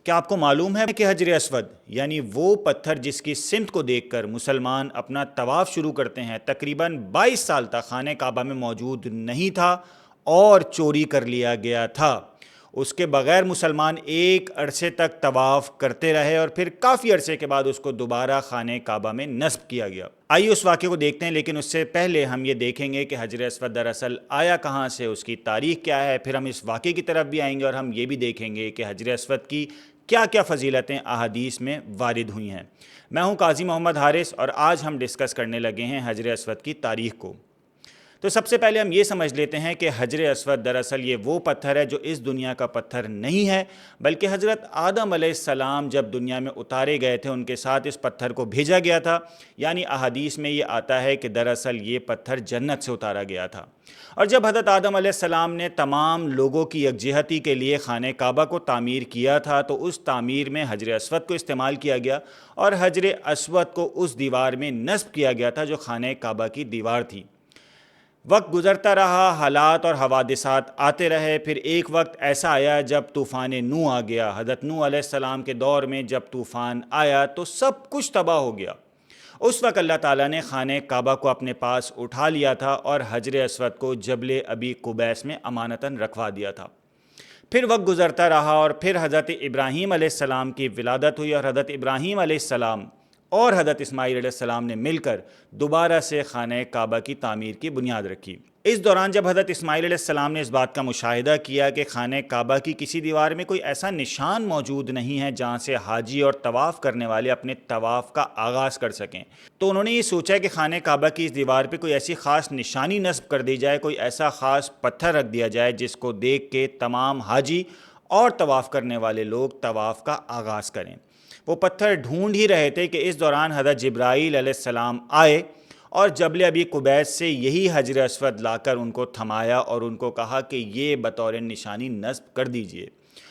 کیا آپ کو معلوم ہے کہ حجر اسود یعنی وہ پتھر جس کی سمت کو دیکھ کر مسلمان اپنا طواف شروع کرتے ہیں، تقریباً 22 سال تک خانہ کعبہ میں موجود نہیں تھا اور چوری کر لیا گیا تھا۔ اس کے بغیر مسلمان ایک عرصے تک طواف کرتے رہے اور پھر کافی عرصے کے بعد اس کو دوبارہ خانہ کعبہ میں نصب کیا گیا۔ آئیے اس واقعے کو دیکھتے ہیں، لیکن اس سے پہلے ہم یہ دیکھیں گے کہ حجر اسود دراصل آیا کہاں سے، اس کی تاریخ کیا ہے، پھر ہم اس واقعے کی طرف بھی آئیں گے اور ہم یہ بھی دیکھیں گے کہ حجر اسود کی کیا کیا فضیلتیں احادیث میں وارد ہوئی ہیں۔ میں ہوں قاضی محمد حارث اور آج ہم ڈسکس کرنے لگے ہیں حجر اسود کی تاریخ کو۔ تو سب سے پہلے ہم یہ سمجھ لیتے ہیں کہ حجر اسود دراصل یہ وہ پتھر ہے جو اس دنیا کا پتھر نہیں ہے، بلکہ حضرت آدم علیہ السلام جب دنیا میں اتارے گئے تھے ان کے ساتھ اس پتھر کو بھیجا گیا تھا، یعنی احادیث میں یہ آتا ہے کہ دراصل یہ پتھر جنت سے اتارا گیا تھا۔ اور جب حضرت آدم علیہ السلام نے تمام لوگوں کی یکجہتی کے لیے خانہ کعبہ کو تعمیر کیا تھا تو اس تعمیر میں حجر اسود کو استعمال کیا گیا اور حجر اسود کو اس دیوار میں نصب کیا گیا تھا جو خانہ کعبہ کی دیوار تھی۔ وقت گزرتا رہا، حالات اور حوادثات آتے رہے، پھر ایک وقت ایسا آیا جب طوفان نوح آ گیا۔ حضرت نوح علیہ السلام کے دور میں جب طوفان آیا تو سب کچھ تباہ ہو گیا۔ اس وقت اللہ تعالیٰ نے خانہ کعبہ کو اپنے پاس اٹھا لیا تھا اور حجر اسود کو جبل ابی قبیس میں امانتاً رکھوا دیا تھا۔ پھر وقت گزرتا رہا اور پھر حضرت ابراہیم علیہ السلام کی ولادت ہوئی اور حضرت ابراہیم علیہ السلام اور حضرت اسماعیل علیہ السلام نے مل کر دوبارہ سے خانہ کعبہ کی تعمیر کی بنیاد رکھی۔ اس دوران جب حضرت اسماعیل علیہ السلام نے اس بات کا مشاہدہ کیا کہ خانہ کعبہ کی کسی دیوار میں کوئی ایسا نشان موجود نہیں ہے جہاں سے حاجی اور طواف کرنے والے اپنے طواف کا آغاز کر سکیں، تو انہوں نے یہ سوچا کہ خانہ کعبہ کی اس دیوار پہ کوئی ایسی خاص نشانی نصب کر دی جائے، کوئی ایسا خاص پتھر رکھ دیا جائے جس کو دیکھ کے تمام حاجی اور طواف کرنے والے لوگ طواف کا آغاز کریں۔ وہ پتھر ڈھونڈ ہی رہے تھے کہ اس دوران حضرت جبرائیل علیہ السلام آئے اور جبل ابی قبیس سے یہی حجر اسود لا کر ان کو تھمایا اور ان کو کہا کہ یہ بطور نشانی نصب کر دیجئے۔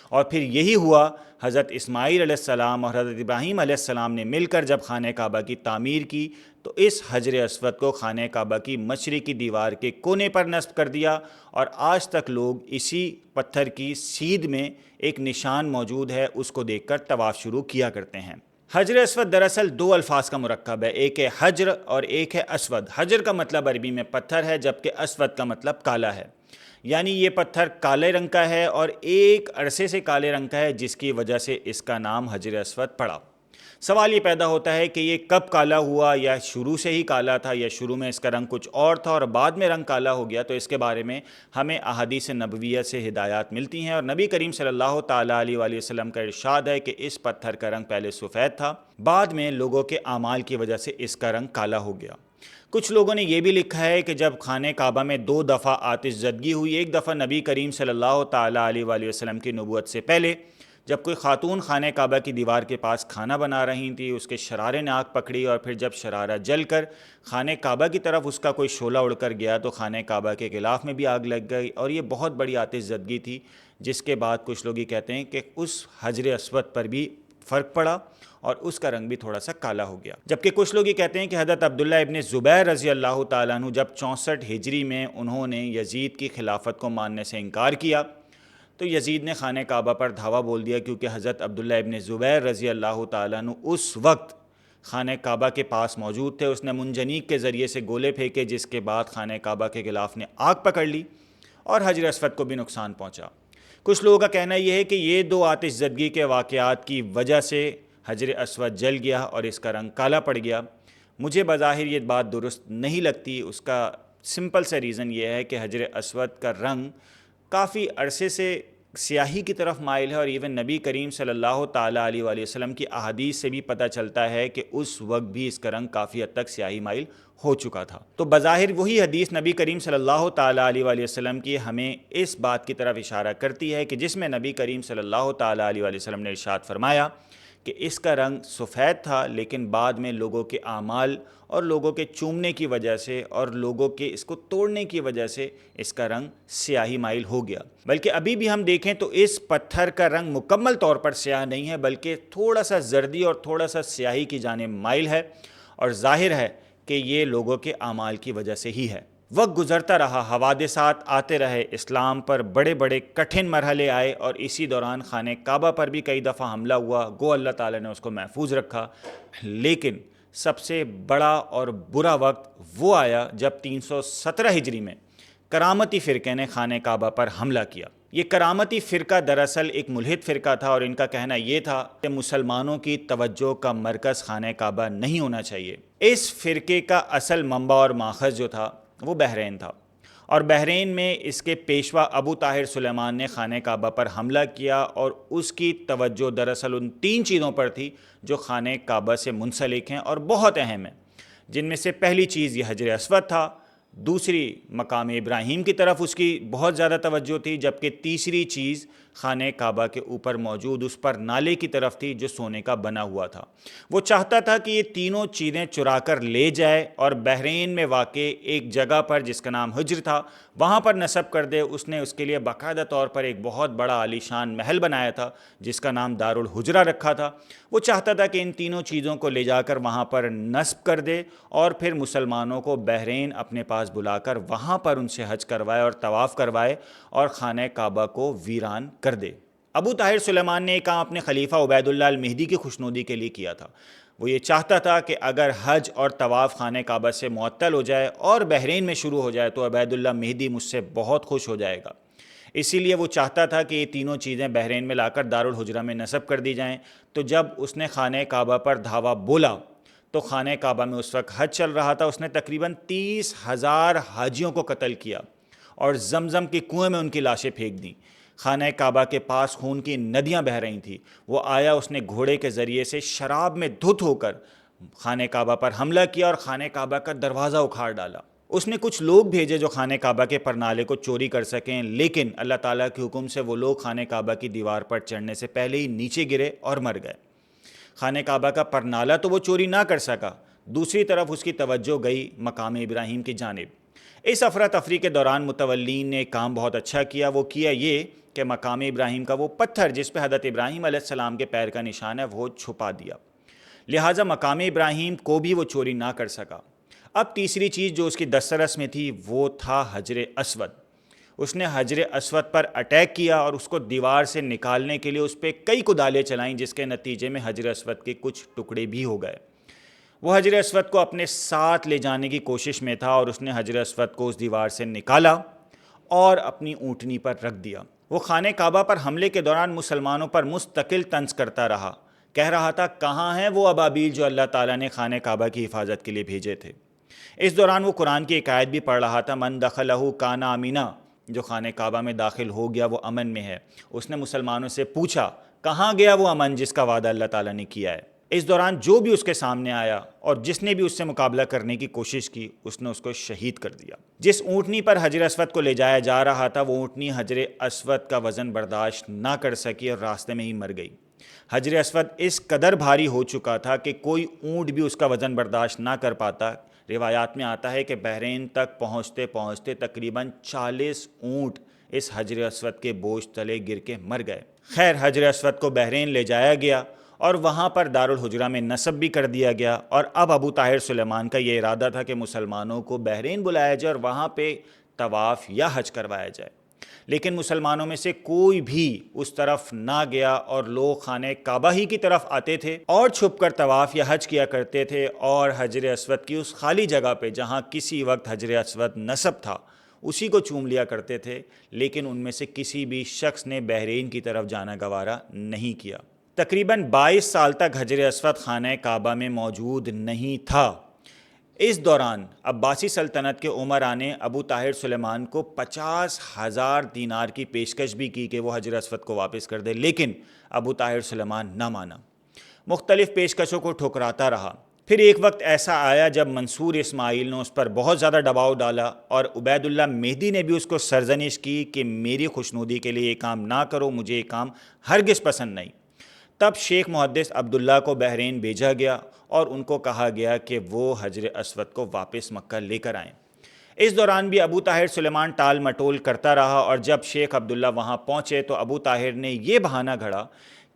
اور پھر یہی ہوا، حضرت اسماعیل علیہ السلام اور حضرت ابراہیم علیہ السلام نے مل کر جب خانہ کعبہ کی تعمیر کی تو اس حجر اسود کو خانہ کعبہ کی مشرقی دیوار کے کونے پر نصب کر دیا، اور آج تک لوگ اسی پتھر کی سیدھ میں ایک نشان موجود ہے، اس کو دیکھ کر طواف شروع کیا کرتے ہیں۔ حجر اسود دراصل دو الفاظ کا مرکب ہے، ایک ہے حجر اور ایک ہے اسود۔ حجر کا مطلب عربی میں پتھر ہے، جبکہ اسود کا مطلب کالا ہے، یعنی یہ پتھر کالے رنگ کا ہے اور ایک عرصے سے کالے رنگ کا ہے، جس کی وجہ سے اس کا نام حجر اسود پڑا۔ سوال یہ پیدا ہوتا ہے کہ یہ کب کالا ہوا، یا شروع سے ہی کالا تھا، یا شروع میں اس کا رنگ کچھ اور تھا اور بعد میں رنگ کالا ہو گیا؟ تو اس کے بارے میں ہمیں احادیث نبویہ سے ہدایات ملتی ہیں، اور نبی کریم صلی اللہ تعالیٰ علیہ وآلہ وسلم کا ارشاد ہے کہ اس پتھر کا رنگ پہلے سفید تھا، بعد میں لوگوں کے اعمال کی وجہ سے اس کا رنگ کالا ہو گیا۔ کچھ لوگوں نے یہ بھی لکھا ہے کہ جب خانہ کعبہ میں 2 دفعہ آتش زدگی ہوئی، ایک دفعہ نبی کریم صلی اللہ تعالیٰ علیہ وآلہ وسلم کی نبوت سے پہلے، جب کوئی خاتون خانہ کعبہ کی دیوار کے پاس کھانا بنا رہی تھی، اس کے شرارے نے آگ پکڑی، اور پھر جب شرارہ جل کر خانہ کعبہ کی طرف اس کا کوئی شعلہ اڑ کر گیا تو خانہ کعبہ کے غلاف میں بھی آگ لگ گئی، اور یہ بہت بڑی آتش زدگی تھی، جس کے بعد کچھ لوگ یہ کہتے ہیں کہ اس حجر اسود پر بھی فرق پڑا اور اس کا رنگ بھی تھوڑا سا کالا ہو گیا۔ جبکہ کچھ لوگ یہ کہتے ہیں کہ حضرت عبداللہ ابن زبیر رضی اللہ تعالیٰ عنہ جب 64 ہجری میں انہوں نے یزید کی خلافت کو ماننے سے انکار کیا تو یزید نے خانہ کعبہ پر دھاوا بول دیا، کیونکہ حضرت عبداللہ ابن زبیر رضی اللہ تعالیٰ عنہ اس وقت خانہ کعبہ کے پاس موجود تھے۔ اس نے منجنیق کے ذریعے سے گولے پھینکے، جس کے بعد خانہ کعبہ کے غلاف نے آگ پکڑ لی اور حجر اسود کو بھی نقصان پہنچا۔ کچھ لوگوں کا کہنا یہ ہے کہ یہ 2 آتش زدگی کے واقعات کی وجہ سے حجر اسود جل گیا اور اس کا رنگ کالا پڑ گیا۔ مجھے بظاہر یہ بات درست نہیں لگتی۔ اس کا سمپل سا ریزن یہ ہے کہ حجر اسود کا رنگ کافی عرصے سے سیاہی کی طرف مائل ہے، اور ایون نبی کریم صلی اللہ تعالیٰ علیہ وآلہ وسلم کی احادیث سے بھی پتہ چلتا ہے کہ اس وقت بھی اس کا رنگ کافی حد تک سیاہی مائل ہو چکا تھا۔ تو بظاہر وہی حدیث نبی کریم صلی اللہ تعالیٰ علیہ وآلہ وسلم کی ہمیں اس بات کی طرف اشارہ کرتی ہے کہ جس میں نبی کریم صلی اللہ تعالیٰ علیہ وآلہ وسلم نے ارشاد فرمایا کہ اس کا رنگ سفید تھا، لیکن بعد میں لوگوں کے اعمال اور لوگوں کے چومنے کی وجہ سے اور لوگوں کے اس کو توڑنے کی وجہ سے اس کا رنگ سیاہی مائل ہو گیا۔ بلکہ ابھی بھی ہم دیکھیں تو اس پتھر کا رنگ مکمل طور پر سیاہ نہیں ہے، بلکہ تھوڑا سا زردی اور تھوڑا سا سیاہی کی جانب مائل ہے، اور ظاہر ہے کہ یہ لوگوں کے اعمال کی وجہ سے ہی ہے۔ وقت گزرتا رہا، حوادثات آتے رہے، اسلام پر بڑے بڑے کٹھن مرحلے آئے، اور اسی دوران خانہ کعبہ پر بھی کئی دفعہ حملہ ہوا، گو اللہ تعالیٰ نے اس کو محفوظ رکھا۔ لیکن سب سے بڑا اور برا وقت وہ آیا جب 317 ہجری میں کرامتی فرقے نے خانہ کعبہ پر حملہ کیا۔ یہ کرامتی فرقہ دراصل ایک ملحد فرقہ تھا، اور ان کا کہنا یہ تھا کہ مسلمانوں کی توجہ کا مرکز خانہ کعبہ نہیں ہونا چاہیے۔ اس فرقے کا اصل منبع اور ماخذ جو تھا وہ بحرین تھا، اور بحرین میں اس کے پیشوا ابو طاہر سلیمان نے خانہ کعبہ پر حملہ کیا، اور اس کی توجہ دراصل ان 3 چیزوں پر تھی جو خانہ کعبہ سے منسلک ہیں اور بہت اہم ہیں، جن میں سے پہلی چیز یہ حجر اسود تھا، دوسری مقام ابراہیم کی طرف اس کی بہت زیادہ توجہ تھی، جبکہ تیسری چیز خانہ کعبہ کے اوپر موجود اس پر نالے کی طرف تھی جو سونے کا بنا ہوا تھا۔ وہ چاہتا تھا کہ یہ تینوں چیزیں چرا کر لے جائے اور بحرین میں واقع ایک جگہ پر جس کا نام حجر تھا وہاں پر نصب کر دے۔ اس نے اس کے لیے باقاعدہ طور پر ایک بہت بڑا عالی شان محل بنایا تھا جس کا نام دارالحجرہ رکھا تھا۔ وہ چاہتا تھا کہ ان تینوں چیزوں کو لے جا کر وہاں پر نصب کر دے، اور پھر مسلمانوں کو بحرین اپنے پاس بلا کر وہاں پر ان سے حج کروائے اور طواف کروائے اور خانہ کعبہ کو ویران کر دے۔ ابو طاہر سلیمان نے یہ کام اپنے خلیفہ عبید اللہ المہدی کی خوشنودی کے لیے کیا تھا۔ وہ یہ چاہتا تھا کہ اگر حج اور طواف خانہ کعبہ سے معطل ہو جائے اور بحرین میں شروع ہو جائے تو عبید اللہ مہدی مجھ سے بہت خوش ہو جائے گا۔ اسی لیے وہ چاہتا تھا کہ یہ تینوں چیزیں بحرین میں لا کر دارالحجرہ میں نصب کر دی جائیں۔ تو جب اس نے خانہ کعبہ پر دھاوا بولا تو خانہ کعبہ میں اس وقت حج چل رہا تھا۔ اس نے تقریباً 30,000 حاجیوں کو قتل کیا اور زمزم کے کنویں میں ان کی لاشیں پھینک دیں۔ خانہ کعبہ کے پاس خون کی ندیاں بہہ رہی تھیں۔ وہ آیا، اس نے گھوڑے کے ذریعے سے شراب میں دھت ہو کر خانہ کعبہ پر حملہ کیا اور خانہ کعبہ کا دروازہ اکھاڑ ڈالا۔ اس نے کچھ لوگ بھیجے جو خانہ کعبہ کے پرنالے کو چوری کر سکیں، لیکن اللہ تعالیٰ کے حکم سے وہ لوگ خانہ کعبہ کی دیوار پر چڑھنے سے پہلے ہی نیچے گرے اور مر گئے۔ خانہ کعبہ کا پرنالہ تو وہ چوری نہ کر سکا، دوسری طرف اس کی توجہ گئی مقام ابراہیم کی جانب۔ اس افراتفری کے دوران متولین نے ایک کام بہت اچھا کیا۔ وہ کیا یہ کہ مقام ابراہیم کا وہ پتھر جس پہ حضرت ابراہیم علیہ السلام کے پیر کا نشان ہے وہ چھپا دیا، لہٰذا مقام ابراہیم کو بھی وہ چوری نہ کر سکا۔ اب تیسری چیز جو اس کی دسترس میں تھی وہ تھا حجر اسود۔ اس نے حجر اسود پر اٹیک کیا اور اس کو دیوار سے نکالنے کے لیے اس پہ کئی کدالیں چلائیں، جس کے نتیجے میں حجر اسود کے کچھ ٹکڑے بھی ہو گئے۔ وہ حجر اسود کو اپنے ساتھ لے جانے کی کوشش میں تھا، اور اس نے حجر اسود کو اس دیوار سے نکالا اور اپنی اونٹنی پر رکھ دیا۔ وہ خانہ کعبہ پر حملے کے دوران مسلمانوں پر مستقل طنز کرتا رہا، کہہ رہا تھا کہاں ہیں وہ ابابیل جو اللہ تعالیٰ نے خانہ کعبہ کی حفاظت کے لیے بھیجے تھے۔ اس دوران وہ قرآن کی ایک آیت بھی پڑھ رہا تھا، من دخلہ کان آمنا، جو خانہ کعبہ میں داخل ہو گیا وہ امن میں ہے۔ اس نے مسلمانوں سے پوچھا کہاں گیا وہ امن جس کا وعدہ اللہ تعالیٰ نے کیا ہے۔ اس دوران جو بھی اس کے سامنے آیا اور جس نے بھی اس سے مقابلہ کرنے کی کوشش کی اس نے اس کو شہید کر دیا۔ جس اونٹنی پر حجر اسود کو لے جایا جا رہا تھا وہ اونٹنی حجر اسود کا وزن برداشت نہ کر سکی اور راستے میں ہی مر گئی۔ حجر اسود اس قدر بھاری ہو چکا تھا کہ کوئی اونٹ بھی اس کا وزن برداشت نہ کر پاتا۔ روایات میں آتا ہے کہ بحرین تک پہنچتے پہنچتے تقریباً 40 اونٹ اس حجر اسود کے بوجھ تلے گر کے مر گئے۔ خیر، حجر اسود کو بحرین لے جایا گیا اور وہاں پر دارالحجرہ میں نصب بھی کر دیا گیا، اور اب ابو طاہر سلیمان کا یہ ارادہ تھا کہ مسلمانوں کو بحرین بلایا جائے اور وہاں پہ طواف یا حج کروایا جائے۔ لیکن مسلمانوں میں سے کوئی بھی اس طرف نہ گیا، اور لوگ خانہ کعبہ ہی کی طرف آتے تھے اور چھپ کر طواف یا حج کیا کرتے تھے، اور حجر اسود کی اس خالی جگہ پہ جہاں کسی وقت حجر اسود نصب تھا اسی کو چوم لیا کرتے تھے، لیکن ان میں سے کسی بھی شخص نے بحرین کی طرف جانا گوارا نہیں کیا۔ تقریباً 22 سال تک حجر اسود خانہ کعبہ میں موجود نہیں تھا۔ اس دوران عباسی سلطنت کے عمراء نے ابو طاہر سلیمان کو 50,000 دینار کی پیشکش بھی کی کہ وہ حجر اسود کو واپس کر دے، لیکن ابو طاہر سلیمان نہ مانا، مختلف پیشکشوں کو ٹھکراتا رہا۔ پھر ایک وقت ایسا آیا جب منصور اسماعیل نے اس پر بہت زیادہ دباؤ ڈالا، اور عبید اللہ مہدی نے بھی اس کو سرزنش کی کہ میری خوشنودی کے لیے یہ کام نہ کرو، مجھے یہ کام ہرگز پسند نہیں۔ تب شیخ محدث عبداللہ کو بحرین بھیجا گیا اور ان کو کہا گیا کہ وہ حجر اسود کو واپس مکہ لے کر آئیں۔ اس دوران بھی ابو طاہر سلیمان ٹال مٹول کرتا رہا، اور جب شیخ عبداللہ وہاں پہنچے تو ابو طاہر نے یہ بہانہ گھڑا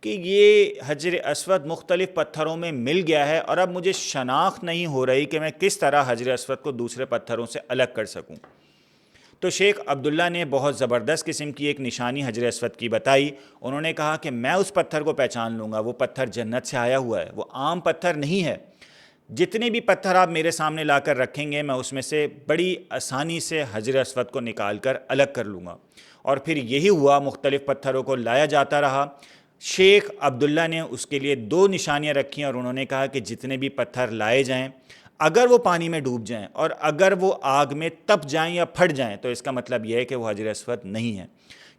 کہ یہ حجر اسود مختلف پتھروں میں مل گیا ہے اور اب مجھے شناخت نہیں ہو رہی کہ میں کس طرح حجر اسود کو دوسرے پتھروں سے الگ کر سکوں۔ تو شیخ عبداللہ نے بہت زبردست قسم کی ایک نشانی حجر اسود کی بتائی۔ انہوں نے کہا کہ میں اس پتھر کو پہچان لوں گا، وہ پتھر جنت سے آیا ہوا ہے، وہ عام پتھر نہیں ہے۔ جتنے بھی پتھر آپ میرے سامنے لا کر رکھیں گے میں اس میں سے بڑی آسانی سے حجر اسود کو نکال کر الگ کر لوں گا۔ اور پھر یہی ہوا، مختلف پتھروں کو لایا جاتا رہا۔ شیخ عبداللہ نے اس کے لیے 2 نشانیاں رکھیں اور انہوں نے کہا کہ جتنے بھی پتھر لائے جائیں اگر وہ پانی میں ڈوب جائیں اور اگر وہ آگ میں تپ جائیں یا پھٹ جائیں تو اس کا مطلب یہ ہے کہ وہ حجر اسود نہیں ہے،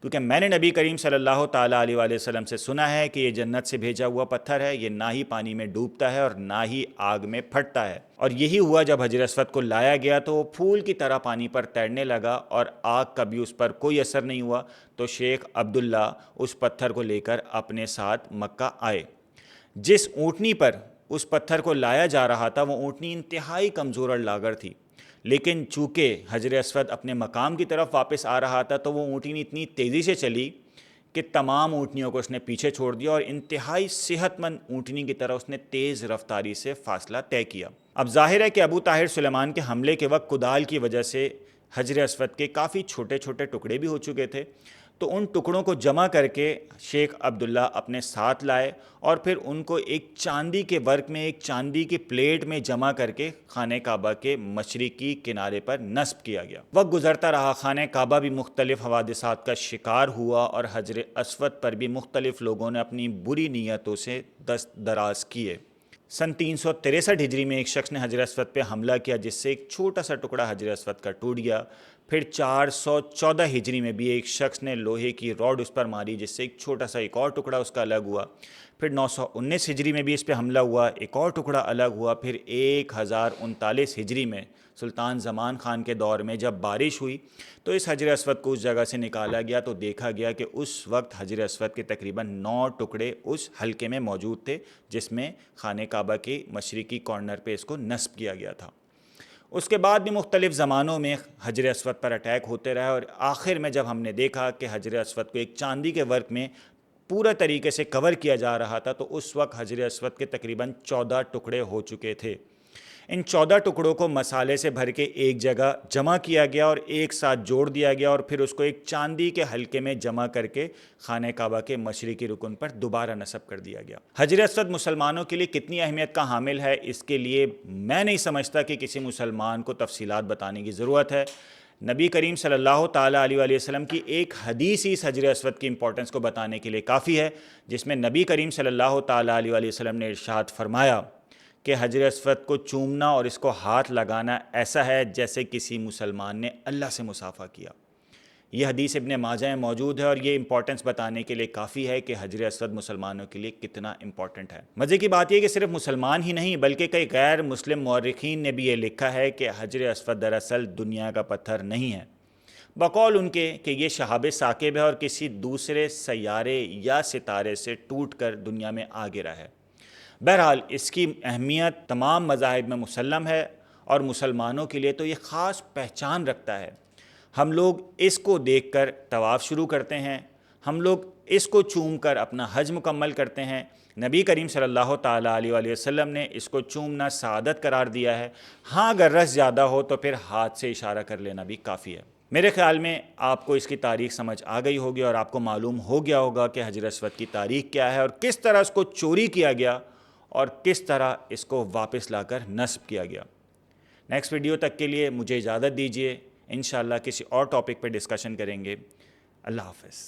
کیونکہ میں نے نبی کریم صلی اللہ تعالیٰ علیہ وآلہ وسلم سے سنا ہے کہ یہ جنت سے بھیجا ہوا پتھر ہے، یہ نہ ہی پانی میں ڈوبتا ہے اور نہ ہی آگ میں پھٹتا ہے۔ اور یہی ہوا، جب حجر اسود کو لایا گیا تو وہ پھول کی طرح پانی پر تیرنے لگا اور آگ کا بھی اس پر کوئی اثر نہیں ہوا۔ تو شیخ عبداللہ اس پتھر کو لے کر اپنے ساتھ مکہ آئے۔ جس اونٹنی پر اس پتھر کو لایا جا رہا تھا وہ اونٹنی انتہائی کمزور اور لاغر تھی، لیکن چونکہ حجر اسود اپنے مقام کی طرف واپس آ رہا تھا تو وہ اونٹنی اتنی تیزی سے چلی کہ تمام اونٹنیوں کو اس نے پیچھے چھوڑ دیا اور انتہائی صحت مند اونٹنی کی طرح اس نے تیز رفتاری سے فاصلہ طے کیا۔ اب ظاہر ہے کہ ابو طاہر سلیمان کے حملے کے وقت کدال کی وجہ سے حجر اسود کے کافی چھوٹے چھوٹے ٹکڑے بھی ہو چکے تھے، تو ان ٹکڑوں کو جمع کر کے شیخ عبداللہ اپنے ساتھ لائے اور پھر ان کو ایک چاندی کے ورق میں، ایک چاندی کی پلیٹ میں جمع کر کے خانہ کعبہ کے مشرقی کنارے پر نصب کیا گیا۔ وقت گزرتا رہا، خانہ کعبہ بھی مختلف حوادثات کا شکار ہوا اور حجر اسود پر بھی مختلف لوگوں نے اپنی بری نیتوں سے دست دراز کیے۔ سن 363 ہجری میں ایک شخص نے حجر اسود پہ حملہ کیا جس سے ایک چھوٹا سا ٹکڑا حجر اسود کا ٹوٹ گیا۔ پھر 414 ہجری میں بھی ایک شخص نے لوہے کی راڈ اس پر ماری جس سے ایک چھوٹا سا ایک اور ٹکڑا اس کا الگ ہوا۔ پھر 919 ہجری میں بھی اس پہ حملہ ہوا، ایک اور ٹکڑا الگ ہوا۔ پھر 1039 ہجری میں سلطان زمان خان کے دور میں جب بارش ہوئی تو اس حجر اسود کو اس جگہ سے نکالا گیا تو دیکھا گیا کہ اس وقت حجر اسود کے تقریباً 9 ٹکڑے اس حلقے میں موجود تھے جس میں خانہ کعبہ کے مشرقی کارنر پہ اس کو نصب کیا گیا تھا۔ اس کے بعد بھی مختلف زمانوں میں حجر اسود پر اٹیک ہوتے رہے اور آخر میں جب ہم نے دیکھا کہ حجر اسود کو ایک چاندی کے ورق میں پورا طریقے سے کور کیا جا رہا تھا تو اس وقت حجر اسود کے تقریباً 14 ٹکڑے ہو چکے تھے۔ ان 14 ٹکڑوں کو مسالے سے بھر کے ایک جگہ جمع کیا گیا اور ایک ساتھ جوڑ دیا گیا اور پھر اس کو ایک چاندی کے حلقے میں جمع کر کے خانہ کعبہ کے مشرقی رکن پر دوبارہ نصب کر دیا گیا۔ حجر اسود مسلمانوں کے لیے کتنی اہمیت کا حامل ہے اس کے لیے میں نہیں سمجھتا کہ کسی مسلمان کو تفصیلات بتانے کی ضرورت ہے۔ نبی کریم صلی اللہ تعالیٰ علیہ وآلہ وسلم کی ایک حدیث ہی اس حجر اسود کی امپورٹنس کو بتانے کے لیے کافی ہے، جس میں نبی کریم صلی اللہ تعالیٰ علیہ وآلہ وسلم نے ارشاد فرمایا کہ حجر اسود کو چومنا اور اس کو ہاتھ لگانا ایسا ہے جیسے کسی مسلمان نے اللہ سے مصافحہ کیا۔ یہ حدیث ابن ماجہ میں موجود ہے اور یہ امپورٹنس بتانے کے لیے کافی ہے کہ حجر اسود مسلمانوں کے لیے کتنا امپورٹنٹ ہے۔ مزے کی بات یہ کہ صرف مسلمان ہی نہیں بلکہ کئی غیر مسلم مورخین نے بھی یہ لکھا ہے کہ حجر اسود دراصل دنیا کا پتھر نہیں ہے، بقول ان کے کہ یہ شہاب ثاقب ہے اور کسی دوسرے سیارے یا ستارے سے ٹوٹ کر دنیا میں آ گرا ہے۔ بہرحال اس کی اہمیت تمام مذاہب میں مسلم ہے اور مسلمانوں کے لیے تو یہ خاص پہچان رکھتا ہے۔ ہم لوگ اس کو دیکھ کر طواف شروع کرتے ہیں، ہم لوگ اس کو چوم کر اپنا حج مکمل کرتے ہیں۔ نبی کریم صلی اللہ تعالیٰ علیہ وآلہ وسلم نے اس کو چومنا سعادت قرار دیا ہے۔ ہاں اگر رس زیادہ ہو تو پھر ہاتھ سے اشارہ کر لینا بھی کافی ہے۔ میرے خیال میں آپ کو اس کی تاریخ سمجھ آ گئی ہوگی اور آپ کو معلوم ہو گیا ہوگا کہ حجر اسود کی تاریخ کیا ہے اور کس طرح اس کو چوری کیا گیا اور کس طرح اس کو واپس لا کر نصب کیا گیا۔ نیکسٹ ویڈیو تک کے لیے مجھے اجازت دیجیے، انشاءاللہ کسی اور ٹاپک پہ ڈسکشن کریں گے۔ اللہ حافظ۔